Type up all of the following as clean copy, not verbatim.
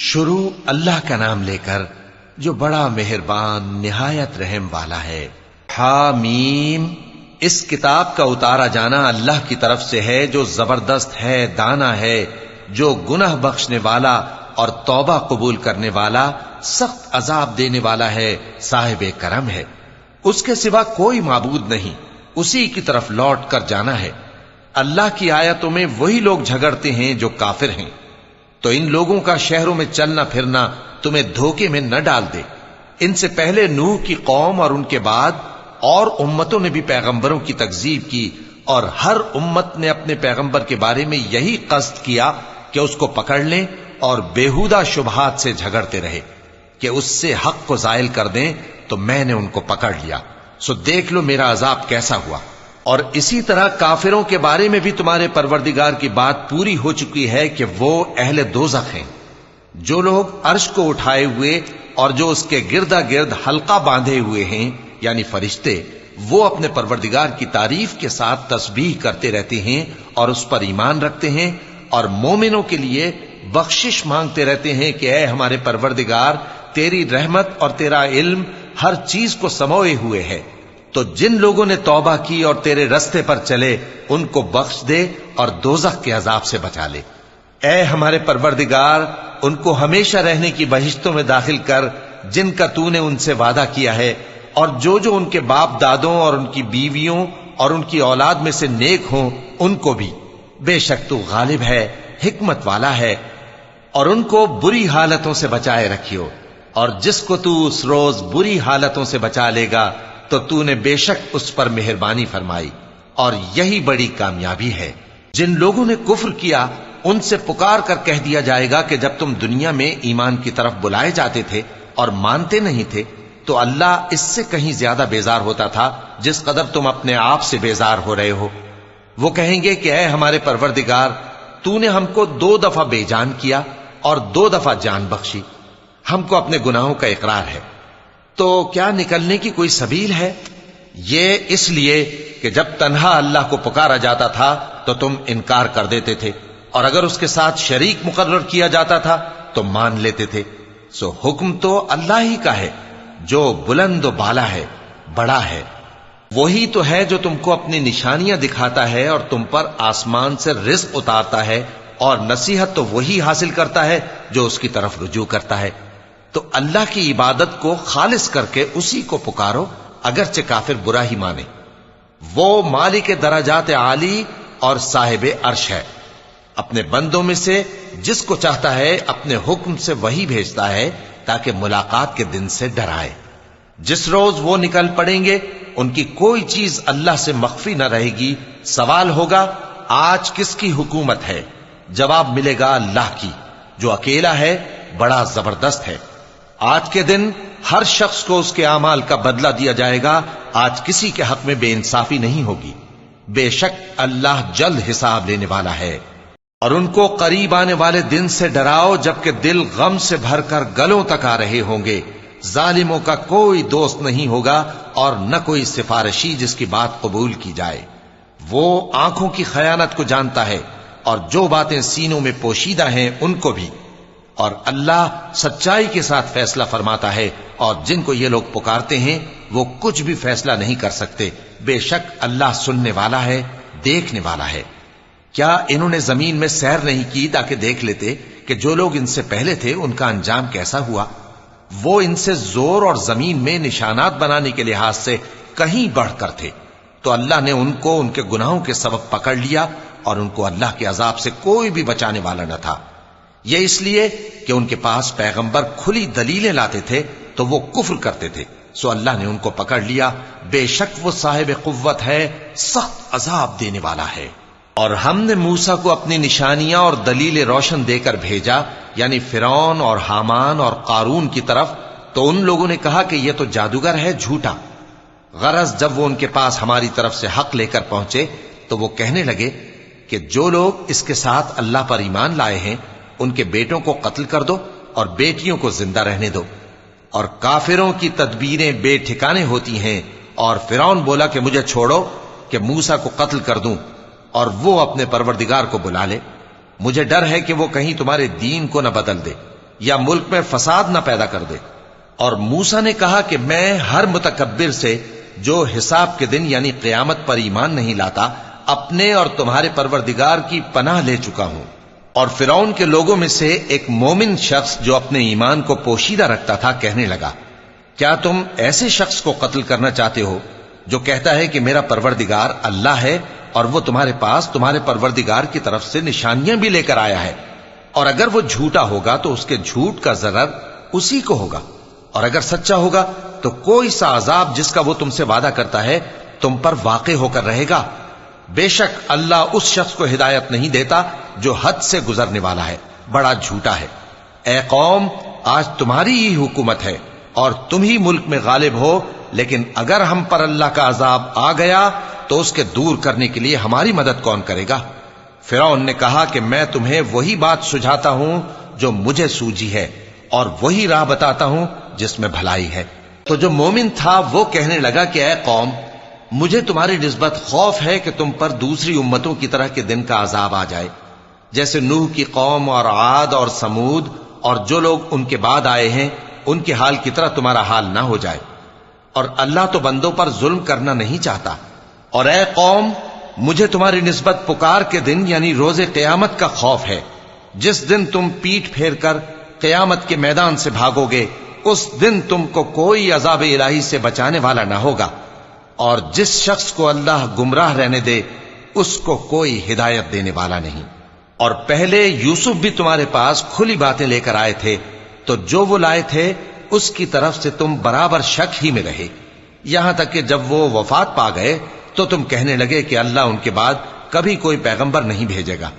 شروع اللہ کا نام لے کر جو بڑا مہربان نہایت رحم والا ہے۔ حامیم، اس کتاب کا اتارا جانا اللہ کی طرف سے ہے جو زبردست ہے، دانا ہے، جو گناہ بخشنے والا اور توبہ قبول کرنے والا، سخت عذاب دینے والا ہے، صاحب کرم ہے۔ اس کے سوا کوئی معبود نہیں، اسی کی طرف لوٹ کر جانا ہے۔ اللہ کی آیتوں میں وہی لوگ جھگڑتے ہیں جو کافر ہیں، تو ان لوگوں کا شہروں میں چلنا پھرنا تمہیں دھوکے میں نہ ڈال دے۔ ان سے پہلے نوح کی قوم اور ان کے بعد اور امتوں نے بھی پیغمبروں کی تکذیب کی، اور ہر امت نے اپنے پیغمبر کے بارے میں یہی قصد کیا کہ اس کو پکڑ لیں اور بیہودہ شبہات سے جھگڑتے رہے کہ اس سے حق کو زائل کر دیں، تو میں نے ان کو پکڑ لیا، سو دیکھ لو میرا عذاب کیسا ہوا۔ اور اسی طرح کافروں کے بارے میں بھی تمہارے پروردگار کی بات پوری ہو چکی ہے کہ وہ اہل دوزخ ہیں۔ جو لوگ عرش کو اٹھائے ہوئے اور جو اس کے گردا گرد حلقہ باندھے ہوئے ہیں یعنی فرشتے، وہ اپنے پروردگار کی تعریف کے ساتھ تسبیح کرتے رہتے ہیں اور اس پر ایمان رکھتے ہیں، اور مومنوں کے لیے بخشش مانگتے رہتے ہیں کہ اے ہمارے پروردگار، تیری رحمت اور تیرا علم ہر چیز کو سموئے ہوئے ہے، تو جن لوگوں نے توبہ کی اور تیرے رستے پر چلے ان کو بخش دے اور دوزخ کے عذاب سے بچا لے۔ اے ہمارے پروردگار، ان کو ہمیشہ رہنے کی بہشتوں میں داخل کر جن کا تو نے ان سے وعدہ کیا ہے، اور جو جو ان کے باپ دادوں اور ان کی بیویوں اور ان کی اولاد میں سے نیک ہوں ان کو بھی، بے شک تو غالب ہے، حکمت والا ہے۔ اور ان کو بری حالتوں سے بچائے رکھیو، اور جس کو تو اس روز بری حالتوں سے بچا لے گا تو تو نے بے شک اس پر مہربانی فرمائی، اور یہی بڑی کامیابی ہے۔ جن لوگوں نے کفر کیا ان سے پکار کر کہہ دیا جائے گا کہ جب تم دنیا میں ایمان کی طرف بلائے جاتے تھے اور مانتے نہیں تھے تو اللہ اس سے کہیں زیادہ بیزار ہوتا تھا جس قدر تم اپنے آپ سے بیزار ہو رہے ہو۔ وہ کہیں گے کہ اے ہمارے پروردگار، تو نے ہم کو 2 دفعہ بے جان کیا اور 2 دفعہ جان بخشی، ہم کو اپنے گناہوں کا اقرار ہے، تو کیا نکلنے کی کوئی سبیل ہے؟ یہ اس لیے کہ جب تنہا اللہ کو پکارا جاتا تھا تو تم انکار کر دیتے تھے، اور اگر اس کے ساتھ شریک مقرر کیا جاتا تھا تو مان لیتے تھے۔ سو حکم تو اللہ ہی کا ہے جو بلند و بالا ہے، بڑا ہے۔ وہی تو ہے جو تم کو اپنی نشانیاں دکھاتا ہے اور تم پر آسمان سے رزق اتارتا ہے، اور نصیحت تو وہی حاصل کرتا ہے جو اس کی طرف رجوع کرتا ہے۔ تو اللہ کی عبادت کو خالص کر کے اسی کو پکارو، اگرچہ کافر برا ہی مانے۔ وہ مالک درجات عالی اور صاحب عرش ہے، اپنے بندوں میں سے جس کو چاہتا ہے اپنے حکم سے وہی بھیجتا ہے تاکہ ملاقات کے دن سے ڈرائے۔ جس روز وہ نکل پڑیں گے ان کی کوئی چیز اللہ سے مخفی نہ رہے گی۔ سوال ہوگا آج کس کی حکومت ہے؟ جواب ملے گا اللہ کی، جو اکیلا ہے، بڑا زبردست ہے۔ آج کے دن ہر شخص کو اس کے اعمال کا بدلہ دیا جائے گا، آج کسی کے حق میں بے انصافی نہیں ہوگی۔ بے شک اللہ جلد حساب لینے والا ہے۔ اور ان کو قریب آنے والے دن سے ڈراؤ جبکہ دل غم سے بھر کر گلوں تک آ رہے ہوں گے۔ ظالموں کا کوئی دوست نہیں ہوگا اور نہ کوئی سفارشی جس کی بات قبول کی جائے۔ وہ آنکھوں کی خیانت کو جانتا ہے اور جو باتیں سینوں میں پوشیدہ ہیں ان کو بھی، اور اللہ سچائی کے ساتھ فیصلہ فرماتا ہے، اور جن کو یہ لوگ پکارتے ہیں وہ کچھ بھی فیصلہ نہیں کر سکتے۔ بے شک اللہ سننے والا ہے، دیکھنے والا ہے۔ کیا انہوں نے زمین میں سیر نہیں کی تاکہ دیکھ لیتے کہ جو لوگ ان سے پہلے تھے ان کا انجام کیسا ہوا؟ وہ ان سے زور اور زمین میں نشانات بنانے کے لحاظ سے کہیں بڑھ کر تھے، تو اللہ نے ان کو ان کے گناہوں کے سبب پکڑ لیا، اور ان کو اللہ کے عذاب سے کوئی بھی بچانے والا نہ تھا۔ یہ اس لیے کہ ان کے پاس پیغمبر کھلی دلیلیں لاتے تھے تو وہ کفر کرتے تھے، سو اللہ نے ان کو پکڑ لیا۔ بے شک وہ صاحب قوت ہے، سخت عذاب دینے والا ہے۔ اور ہم نے موسیٰ کو اپنی نشانیاں اور دلیل روشن دے کر بھیجا، یعنی فرعون اور حامان اور قارون کی طرف، تو ان لوگوں نے کہا کہ یہ تو جادوگر ہے، جھوٹا۔ غرض جب وہ ان کے پاس ہماری طرف سے حق لے کر پہنچے تو وہ کہنے لگے کہ جو لوگ اس کے ساتھ اللہ پر ایمان لائے ہیں ان کے بیٹوں کو قتل کر دو اور بیٹیوں کو زندہ رہنے دو۔ اور کافروں کی تدبیریں بے ٹھکانے ہوتی ہیں، اور فرعون بولا کہ مجھے چھوڑو کہ موسیٰ کو قتل کر دوں اور وہ اپنے پروردگار کو بلا لے، مجھے ڈر ہے کہ وہ کہیں تمہارے دین کو نہ بدل دے۔ یا ملک میں فساد نہ پیدا کر دے۔ اور موسیٰ نے کہا کہ میں ہر متکبر سے جو حساب کے دن یعنی قیامت پر ایمان نہیں لاتا اپنے اور تمہارے پروردگار کی پناہ لے چکا ہوں۔ اور فرعون کے لوگوں میں سے ایک مومن شخص جو اپنے ایمان کو پوشیدہ رکھتا تھا کہنے لگا، کیا تم ایسے شخص کو قتل کرنا چاہتے ہو جو کہتا ہے کہ میرا پروردگار اللہ ہے اور وہ تمہارے پاس تمہارے پروردگار کی طرف سے نشانیاں بھی لے کر آیا ہے؟ اور اگر وہ جھوٹا ہوگا تو اس کے جھوٹ کا ضرر اسی کو ہوگا، اور اگر سچا ہوگا تو کوئی سا عذاب جس کا وہ تم سے وعدہ کرتا ہے تم پر واقع ہو کر رہے گا۔ بے شک اللہ اس شخص کو ہدایت نہیں دیتا جو حد سے گزرنے والا ہے، بڑا جھوٹا ہے۔ اے قوم، آج تمہاری ہی حکومت ہے اور تم ہی ملک میں غالب ہو، لیکن اگر ہم پر اللہ کا عذاب آ گیا تو اس کے دور کرنے کے لیے ہماری مدد کون کرے گا؟ فرعون نے کہا کہ میں تمہیں وہی بات سجھاتا ہوں جو مجھے سوجھی ہے اور وہی راہ بتاتا ہوں جس میں بھلائی ہے۔ تو جو مومن تھا وہ کہنے لگا کہ اے قوم، مجھے تمہاری نسبت خوف ہے کہ تم پر دوسری امتوں کی طرح کے دن کا عذاب آ جائے، جیسے نوح کی قوم اور عاد اور سمود اور جو لوگ ان کے بعد آئے ہیں ان کے حال کی طرح تمہارا حال نہ ہو جائے۔ اور اللہ تو بندوں پر ظلم کرنا نہیں چاہتا۔ اور اے قوم، مجھے تمہاری نسبت پکار کے دن یعنی روز قیامت کا خوف ہے، جس دن تم پیٹ پھیر کر قیامت کے میدان سے بھاگو گے، اس دن تم کو کوئی عذاب الہی سے بچانے والا نہ ہوگا، اور جس شخص کو اللہ گمراہ رہنے دے اس کو کوئی ہدایت دینے والا نہیں۔ اور پہلے یوسف بھی تمہارے پاس کھلی باتیں لے کر آئے تھے، تو جو وہ لائے تھے اس کی طرف سے تم برابر شک ہی میں رہے، یہاں تک کہ جب وہ وفات پا گئے تو تم کہنے لگے کہ اللہ ان کے بعد کبھی کوئی پیغمبر نہیں بھیجے گا۔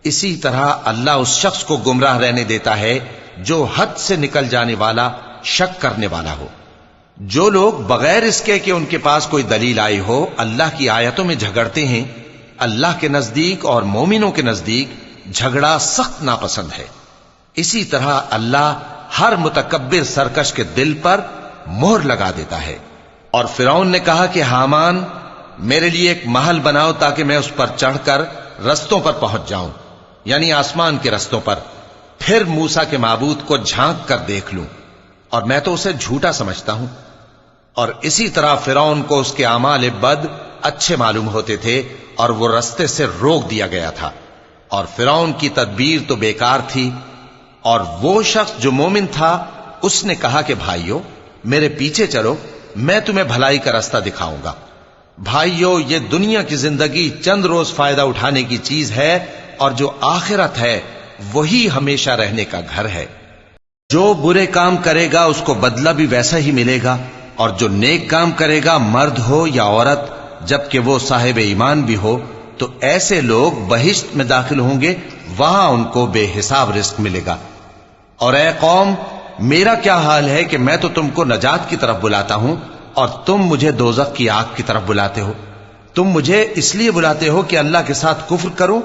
اسی طرح اللہ اس شخص کو گمراہ رہنے دیتا ہے جو حد سے نکل جانے والا، شک کرنے والا ہو۔ جو لوگ بغیر اس کے کہ ان کے پاس کوئی دلیل آئی ہو اللہ کی آیتوں میں جھگڑتے ہیں، اللہ کے نزدیک اور مومنوں کے نزدیک جھگڑا سخت ناپسند ہے۔ اسی طرح اللہ ہر متکبر سرکش کے دل پر مہر لگا دیتا ہے۔ اور فرعون نے کہا کہ حامان، میرے لیے ایک محل بناؤ تاکہ میں اس پر چڑھ کر رستوں پر پہنچ جاؤں، یعنی آسمان کے رستوں پر، پھر موسیٰ کے معبود کو جھانک کر دیکھ لوں، اور میں تو اسے جھوٹا سمجھتا ہوں۔ اور اسی طرح فرعون کو اس کے اعمال بد اچھے معلوم ہوتے تھے اور وہ رستے سے روک دیا گیا تھا، اور فرعون کی تدبیر تو بیکار تھی۔ اور وہ شخص جو مومن تھا اس نے کہا کہ بھائیو، میرے پیچھے چلو، میں تمہیں بھلائی کا راستہ دکھاؤں گا۔ بھائیو، یہ دنیا کی زندگی چند روز فائدہ اٹھانے کی چیز ہے، اور جو آخرت ہے وہی ہمیشہ رہنے کا گھر ہے۔ جو برے کام کرے گا اس کو بدلہ بھی ویسا ہی ملے گا، اور جو نیک کام کرے گا، مرد ہو یا عورت، جبکہ وہ صاحب ایمان بھی ہو، تو ایسے لوگ بہشت میں داخل ہوں گے، وہاں ان کو بے حساب رزق ملے گا۔ اور اے قوم، میرا کیا حال ہے کہ میں تو تم کو نجات کی طرف بلاتا ہوں اور تم مجھے دوزخ کی آگ کی طرف بلاتے ہو۔ تم مجھے اس لیے بلاتے ہو کہ اللہ کے ساتھ کفر کروں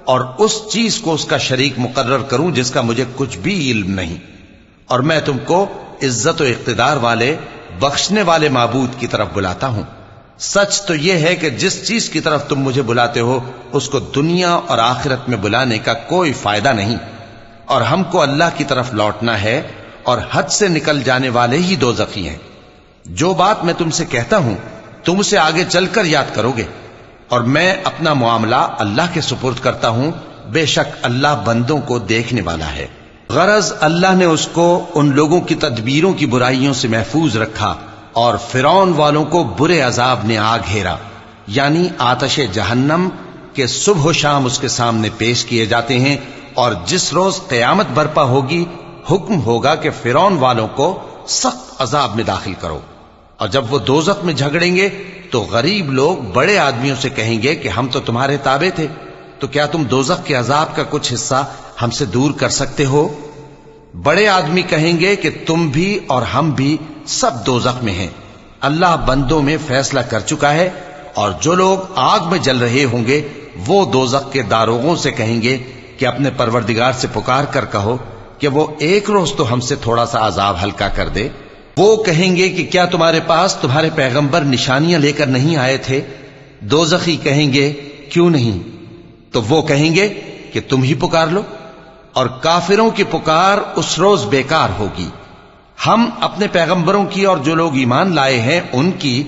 اور اس چیز کو اس کا شریک مقرر کروں جس کا مجھے کچھ بھی علم نہیں، اور میں تم کو عزت و اقتدار والے، بخشنے والے معبود کی طرف بلاتا ہوں۔ سچ تو یہ ہے کہ جس چیز کی طرف تم مجھے بلاتے ہو اس کو دنیا اور آخرت میں بلانے کا کوئی فائدہ نہیں، اور ہم کو اللہ کی طرف لوٹنا ہے، اور حد سے نکل جانے والے ہی دوزخی ہیں۔ جو بات میں تم سے کہتا ہوں تم اسے آگے چل کر یاد کرو گے، اور میں اپنا معاملہ اللہ کے سپرد کرتا ہوں، بے شک اللہ بندوں کو دیکھنے والا ہے۔ غرض اللہ نے اس کو ان لوگوں کی تدبیروں کی برائیوں سے محفوظ رکھا، اور فرعون والوں کو برے عذاب نے آ گھیرا، یعنی آتش جہنم کے صبح و شام اس کے سامنے پیش کیے جاتے ہیں، اور جس روز قیامت برپا ہوگی حکم ہوگا کہ فرعون والوں کو سخت عذاب میں داخل کرو۔ اور جب وہ دوزخ میں جھگڑیں گے تو غریب لوگ بڑے آدمیوں سے کہیں گے کہ ہم تو تمہارے تابع تھے، تو کیا تم دوزخ کے عذاب کا کچھ حصہ ہم سے دور کر سکتے ہو؟ بڑے آدمی کہیں گے کہ تم بھی اور ہم بھی سب دوزخ میں ہیں، اللہ بندوں میں فیصلہ کر چکا ہے۔ اور جو لوگ آگ میں جل رہے ہوں گے وہ دوزخ کے داروغوں سے کہیں گے کہ اپنے پروردگار سے پکار کر کہو کہ وہ ایک روز تو ہم سے تھوڑا سا عذاب ہلکا کر دے۔ وہ کہیں گے کہ کیا تمہارے پاس تمہارے پیغمبر نشانیاں لے کر نہیں آئے تھے؟ دوزخی کہیں گے کیوں نہیں؟ تو وہ کہیں گے کہ تم ہی پکار لو۔ اور کافروں کی پکار اس روز بیکار ہوگی۔ ہم اپنے پیغمبروں کی اور جو لوگ ایمان لائے ہیں ان کی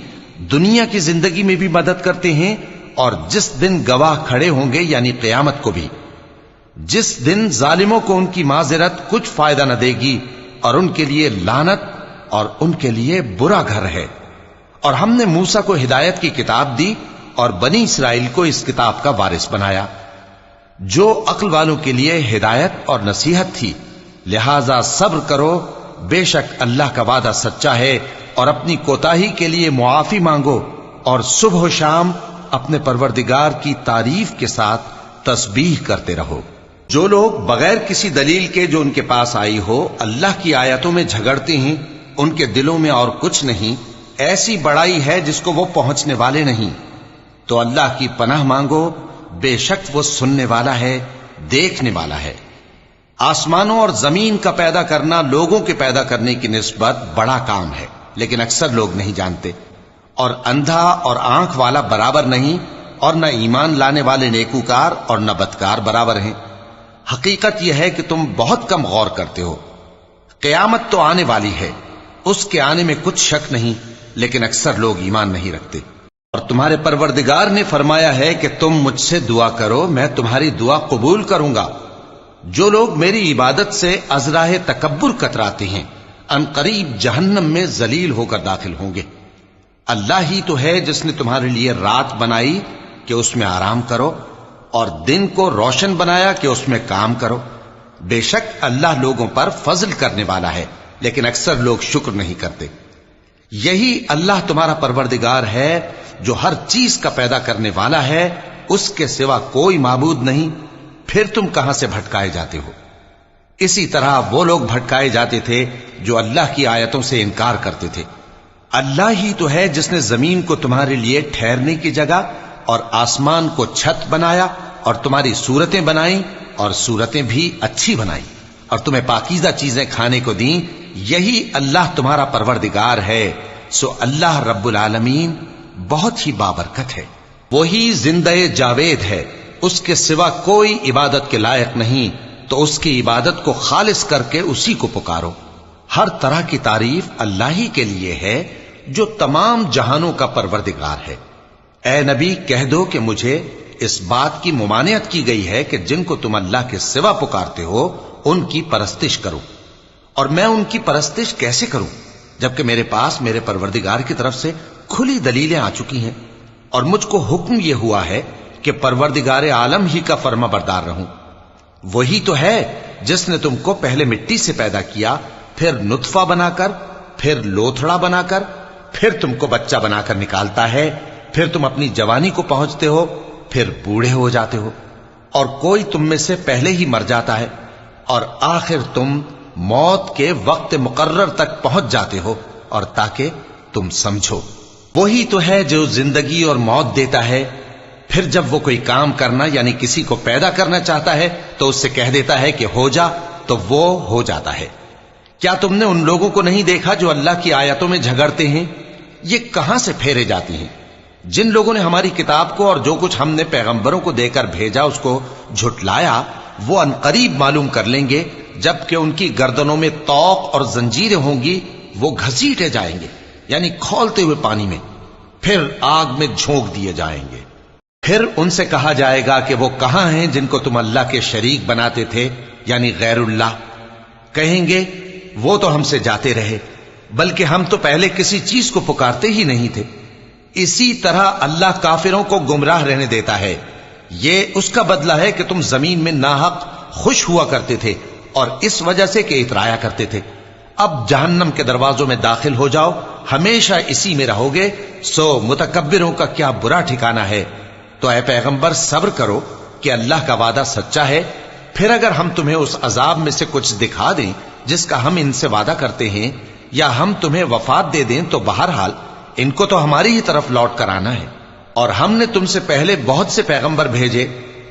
دنیا کی زندگی میں بھی مدد کرتے ہیں، اور جس دن گواہ کھڑے ہوں گے یعنی قیامت کو بھی، جس دن ظالموں کو ان کی معذرت کچھ فائدہ نہ دے گی، اور ان کے لیے لعنت اور ان کے لیے برا گھر ہے۔ اور ہم نے موسیٰ کو ہدایت کی کتاب دی اور بنی اسرائیل کو اس کتاب کا وارث بنایا، جو عقل والوں کے لیے ہدایت اور نصیحت تھی۔ لہذا صبر کرو، بے شک اللہ کا وعدہ سچا ہے، اور اپنی کوتاہی کے لیے معافی مانگو، اور صبح و شام اپنے پروردگار کی تعریف کے ساتھ تسبیح کرتے رہو۔ جو لوگ بغیر کسی دلیل کے جو ان کے پاس آئی ہو اللہ کی آیتوں میں جھگڑتے ہیں، ان کے دلوں میں اور کچھ نہیں، ایسی بڑائی ہے جس کو وہ پہنچنے والے نہیں۔ تو اللہ کی پناہ مانگو، بے شک وہ سننے والا ہے، دیکھنے والا ہے۔ آسمانوں اور زمین کا پیدا کرنا لوگوں کے پیدا کرنے کی نسبت بڑا کام ہے، لیکن اکثر لوگ نہیں جانتے۔ اور اندھا اور آنکھ والا برابر نہیں، اور نہ ایمان لانے والے نیکوکار اور نہ بدکار برابر ہیں۔ حقیقت یہ ہے کہ تم بہت کم غور کرتے ہو۔ قیامت تو آنے والی ہے، اس کے آنے میں کچھ شک نہیں، لیکن اکثر لوگ ایمان نہیں رکھتے۔ اور تمہارے پروردگار نے فرمایا ہے کہ تم مجھ سے دعا کرو، میں تمہاری دعا قبول کروں گا۔ جو لوگ میری عبادت سے ازراہ تکبر کتراتے ہیں، ان قریب جہنم میں ذلیل ہو کر داخل ہوں گے۔ اللہ ہی تو ہے جس نے تمہارے لیے رات بنائی کہ اس میں آرام کرو، اور دن کو روشن بنایا کہ اس میں کام کرو۔ بے شک اللہ لوگوں پر فضل کرنے والا ہے، لیکن اکثر لوگ شکر نہیں کرتے۔ یہی اللہ تمہارا پروردگار ہے جو ہر چیز کا پیدا کرنے والا ہے، اس کے سوا کوئی معبود نہیں، پھر تم کہاں سے بھٹکائے جاتے ہو؟ اسی طرح وہ لوگ بھٹکائے جاتے تھے جو اللہ کی آیتوں سے انکار کرتے تھے۔ اللہ ہی تو ہے جس نے زمین کو تمہارے لیے ٹھہرنے کی جگہ اور آسمان کو چھت بنایا، اور تمہاری صورتیں بنائیں اور صورتیں بھی اچھی بنائیں، اور تمہیں پاکیزہ چیزیں کھانے کو دیں۔ یہی اللہ تمہارا پروردگار ہے، سو اللہ رب العالمین بہت ہی بابرکت ہے۔ وہی زندہ جاوید ہے، اس کے سوا کوئی عبادت کے لائق نہیں، تو اس کی عبادت کو خالص کر کے اسی کو پکارو۔ ہر طرح کی تعریف اللہ ہی کے لیے ہے جو تمام جہانوں کا پروردگار ہے۔ اے نبی کہہ دو کہ مجھے اس بات کی ممانعت کی گئی ہے کہ جن کو تم اللہ کے سوا پکارتے ہو ان کی پرستش کرو، اور میں ان کی پرستش کیسے کروں جبکہ میرے پاس میرے پروردگار کی طرف سے کھلی دلیلیں آ چکی ہیں، اور مجھ کو حکم یہ ہوا ہے کہ پروردگار عالم ہی کا فرما بردار رہوں۔ وہی تو ہے جس نے تم کو پہلے مٹی سے پیدا کیا، پھر نطفہ بنا کر، پھر لوتھڑا بنا کر، پھر تم کو بچہ بنا کر نکالتا ہے، پھر تم اپنی جوانی کو پہنچتے ہو، پھر بوڑھے ہو جاتے ہو، اور کوئی تم میں سے پہلے ہی مر جاتا ہے، اور آخر تم موت کے وقت مقرر تک پہنچ جاتے ہو، اور تاکہ تم سمجھو۔ وہی تو ہے جو زندگی اور موت دیتا ہے، پھر جب وہ کوئی کام کرنا یعنی کسی کو پیدا کرنا چاہتا ہے تو اس سے کہہ دیتا ہے کہ ہو جا، تو وہ ہو جاتا ہے۔ کیا تم نے ان لوگوں کو نہیں دیکھا جو اللہ کی آیتوں میں جھگڑتے ہیں؟ یہ کہاں سے پھیرے جاتی ہیں؟ جن لوگوں نے ہماری کتاب کو اور جو کچھ ہم نے پیغمبروں کو دے کر بھیجا اس کو جھٹلایا، وہ انقریب معلوم کر لیں گے جبکہ ان کی گردنوں میں طوق اور زنجیریں ہوں گی، وہ گھسیٹے جائیں گے یعنی کھولتے ہوئے پانی میں، پھر آگ میں جھونک دیے جائیں گے۔ پھر ان سے کہا جائے گا کہ وہ کہاں ہیں جن کو تم اللہ کے شریک بناتے تھے یعنی غیر اللہ؟ کہیں گے وہ تو ہم سے جاتے رہے، بلکہ ہم تو پہلے کسی چیز کو پکارتے ہی نہیں تھے۔ اسی طرح اللہ کافروں کو گمراہ رہنے دیتا ہے، یہ اس کا بدلہ ہے کہ تم زمین میں ناحق خوش ہوا کرتے تھے اور اس وجہ سے کہ اترایا کرتے تھے۔ اب جہنم کے دروازوں میں داخل ہو جاؤ، ہمیشہ اسی میں رہو گے، سو متکبروں کا کیا برا ٹھکانہ ہے۔ تو اے پیغمبر صبر کرو کہ اللہ کا وعدہ سچا ہے، پھر اگر ہم تمہیں اس عذاب میں سے کچھ دکھا دیں جس کا ہم ان سے وعدہ کرتے ہیں، یا ہم تمہیں وفات دے دیں، تو بہرحال ان کو تو ہماری ہی طرف لوٹ کر آنا ہے۔ اور ہم نے تم سے پہلے بہت سے پیغمبر بھیجے،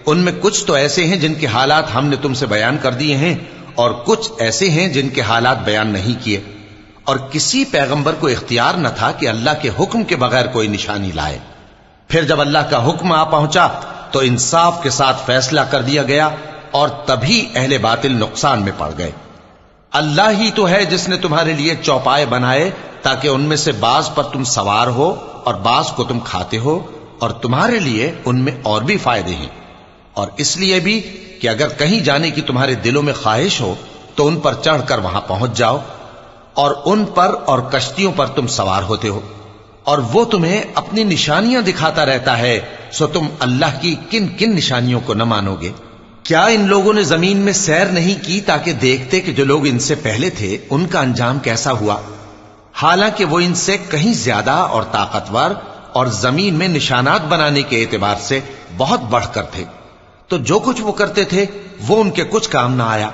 ان میں کچھ تو ایسے ہیں جن کے حالات ہم نے تم سے بیان کر دیے ہیں، اور کچھ ایسے ہیں جن کے حالات بیان نہیں کیے، اور کسی پیغمبر کو اختیار نہ تھا کہ اللہ کے حکم کے بغیر کوئی نشانی لائے۔ پھر جب اللہ کا حکم آ پہنچا تو انصاف کے ساتھ فیصلہ کر دیا گیا، اور تبھی اہل باطل نقصان میں پڑ گئے۔ اللہ ہی تو ہے جس نے تمہارے لیے چوپائے بنائے تاکہ ان میں سے بعض پر تم سوار ہو اور بعض کو تم کھاتے ہو، اور تمہارے لیے ان میں اور بھی فائدے ہیں، اور اس لیے بھی کہ اگر کہیں جانے کی تمہارے دلوں میں خواہش ہو تو ان پر چڑھ کر وہاں پہنچ جاؤ، اور ان پر اور کشتیوں پر تم سوار ہوتے ہو، اور وہ تمہیں اپنی نشانیاں دکھاتا رہتا ہے، سو تم اللہ کی کن کن نشانیوں کو نہ مانو گے؟ کیا ان لوگوں نے زمین میں سیر نہیں کی تاکہ دیکھتے کہ جو لوگ ان سے پہلے تھے ان کا انجام کیسا ہوا؟ حالانکہ وہ ان سے کہیں زیادہ اور طاقتور اور زمین میں نشانات بنانے کے اعتبار سے بہت بڑھ کر تھے، تو جو کچھ وہ کرتے تھے وہ ان کے کچھ کام نہ آیا۔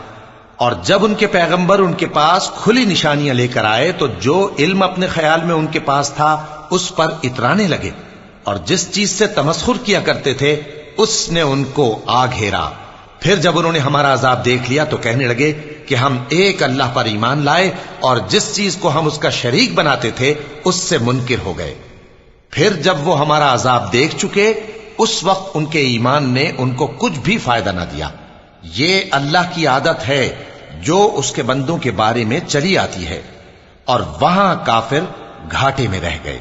اور جب ان کے پیغمبر ان کے پاس کھلی نشانیاں لے کر آئے تو جو علم اپنے خیال میں ان کے پاس تھا اس پر اترانے لگے، اور جس چیز سے تمسخر کیا کرتے تھے اس نے ان کو آ گھیرا۔ پھر جب انہوں نے ہمارا عذاب دیکھ لیا تو کہنے لگے کہ ہم ایک اللہ پر ایمان لائے، اور جس چیز کو ہم اس کا شریک بناتے تھے اس سے منکر ہو گئے۔ پھر جب وہ ہمارا عذاب دیکھ چکے اس وقت ان کے ایمان نے ان کو کچھ بھی فائدہ نہ دیا۔ یہ اللہ کی عادت ہے جو اس کے بندوں کے بارے میں چلی آتی ہے، اور وہاں کافر گھاٹے میں رہ گئے۔